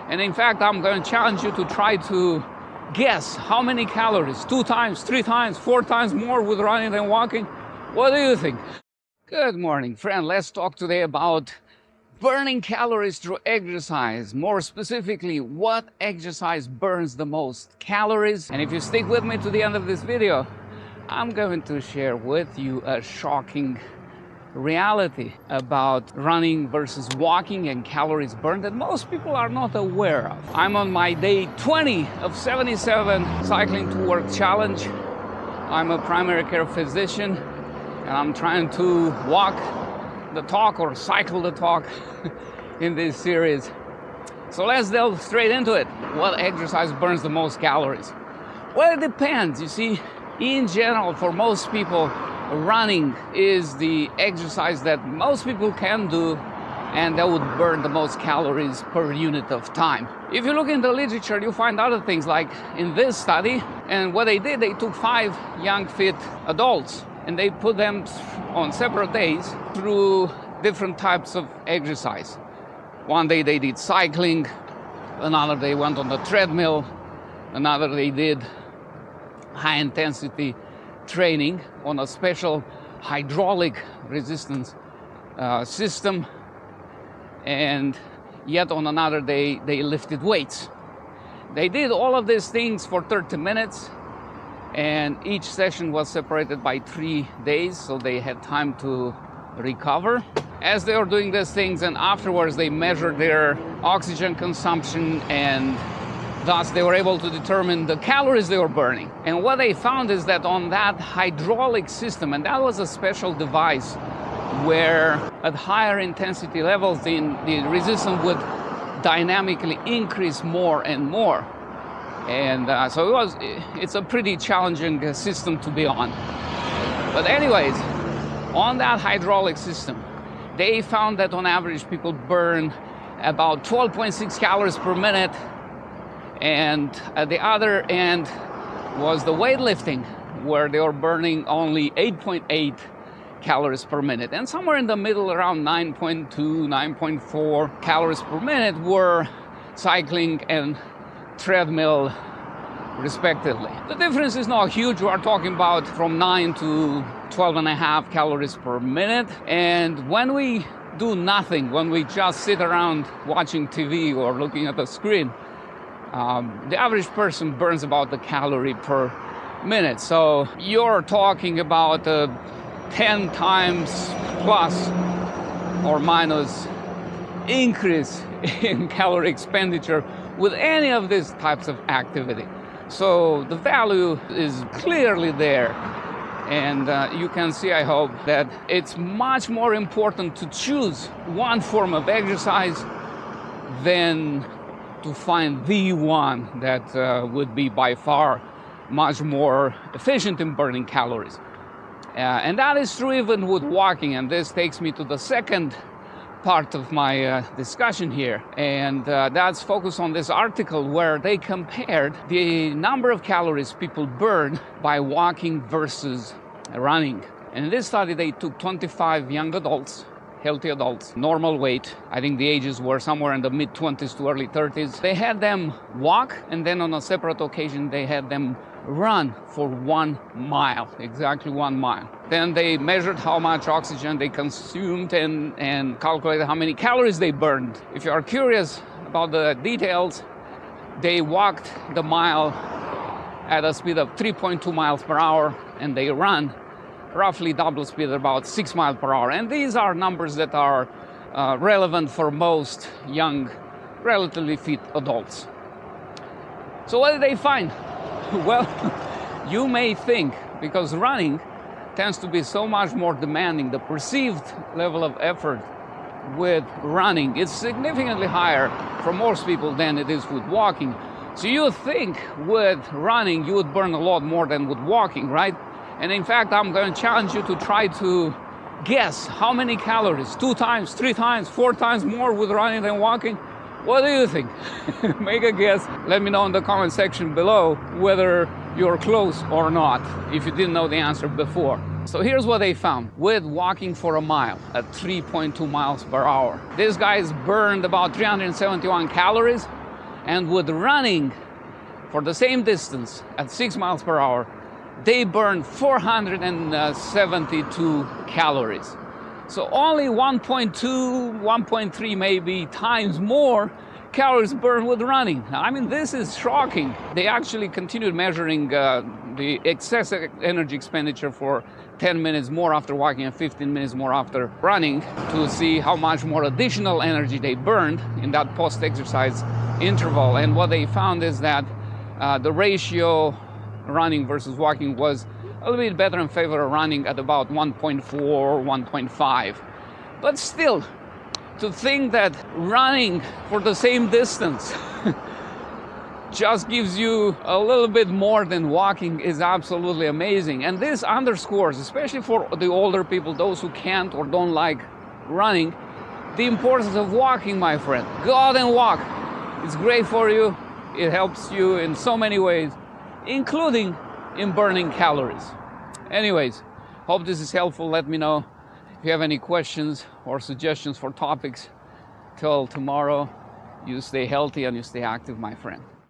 And in fact, I'm going to challenge you to try to guess how many calories, 2 times, 3 times, 4 times more with running than walking. What do you think? Good morning, friend. Let's talk today about burning calories through exercise. More specifically, what exercise burns the most calories. And if you stick with me to the end of this video, I'm going to share with you a shocking reality about running versus walking and calories burned that most people are not aware of. I'm on my day 20 of 77 cycling to work challenge. I'm a primary care physician and I'm trying to walk the talk or cycle the talk in this series. So let's delve straight into it. What exercise burns the most calories? Well, it depends. You see, in general, for most people, running is the exercise that most people can do and that would burn the most calories per unit of time. If you look in the literature, you find other things, like in this study. And what they did, they took 5 young fit adults and they put them on separate days through different types of exercise. One day they did cycling, another they went on the treadmill, another they did high intensity training on a special hydraulic resistance system, and yet on another day they lifted weights. They did all of these things for 30 minutes and each session was separated by 3 days, so they had time to recover. As they were doing these things, and afterwards they measured their oxygen consumption, and thus they were able to determine the calories they were burning. And what they found is that on that hydraulic system, and that was a special device where at higher intensity levels the resistance would dynamically increase more and more. And so it's a pretty challenging system to be on. But anyways, on that hydraulic system, they found that on average people burn about 12.6 calories per minute. And at the other end was the weightlifting, where they were burning only 8.8 calories per minute. And somewhere in the middle, around 9.2, 9.4 calories per minute, were cycling and treadmill, respectively. The difference is not huge. We are talking about from 9 to 12.5 calories per minute. And when we do nothing, when we just sit around watching TV or looking at the screen, the average person burns about a calorie per minute. So you're talking about a 10 times plus or minus increase in calorie expenditure with any of these types of activity. So the value is clearly there. And you can see, I hope, that it's much more important to choose one form of exercise than to find the one that would be by far much more efficient in burning calories. And that is true even with walking, and this takes me to the second part of my discussion here, and that's focused on this article where they compared the number of calories people burn by walking versus running. And in this study they took 25 young adults, healthy adults, normal weight. I think the ages were somewhere in the mid-20s to early 30s. They had them walk, and then on a separate occasion they had them run for 1 mile, exactly 1 mile. Then they measured how much oxygen they consumed and calculated how many calories they burned. If you are curious about the details, they walked the mile at a speed of 3.2 miles per hour, and they run roughly double speed, about 6 miles per hour. And these are numbers that are relevant for most young, relatively fit adults. So what did they find? Well, you may think, because running tends to be so much more demanding, the perceived level of effort with running is significantly higher for most people than it is with walking. So you think with running you would burn a lot more than with walking, right? And in fact, I'm going to challenge you to try to guess how many calories, 2 times, 3 times, 4 times more with running than walking. What do you think? Make a guess. Let me know in the comment section below whether you're close or not, if you didn't know the answer before. So here's what they found. With walking for a mile at 3.2 miles per hour, these guys burned about 371 calories. And with running for the same distance at 6 miles per hour, they burn 472 calories. So only 1.2, 1.3 maybe times more calories burned with running. I mean, this is shocking. They actually continued measuring the excessive energy expenditure for 10 minutes more after walking and 15 minutes more after running to see how much more additional energy they burned in that post-exercise interval. And what they found is that the ratio running versus walking was a little bit better in favor of running at about 1.4, 1.5. But still, to think that running for the same distance just gives you a little bit more than walking is absolutely amazing. And this underscores, especially for the older people, those who can't or don't like running, the importance of walking, my friend. Go out and walk. It's great for you. It helps you in so many ways, including in burning calories. Anyways, hope this is helpful. Let me know if you have any questions or suggestions for topics. Till tomorrow, you stay healthy and you stay active, my friend.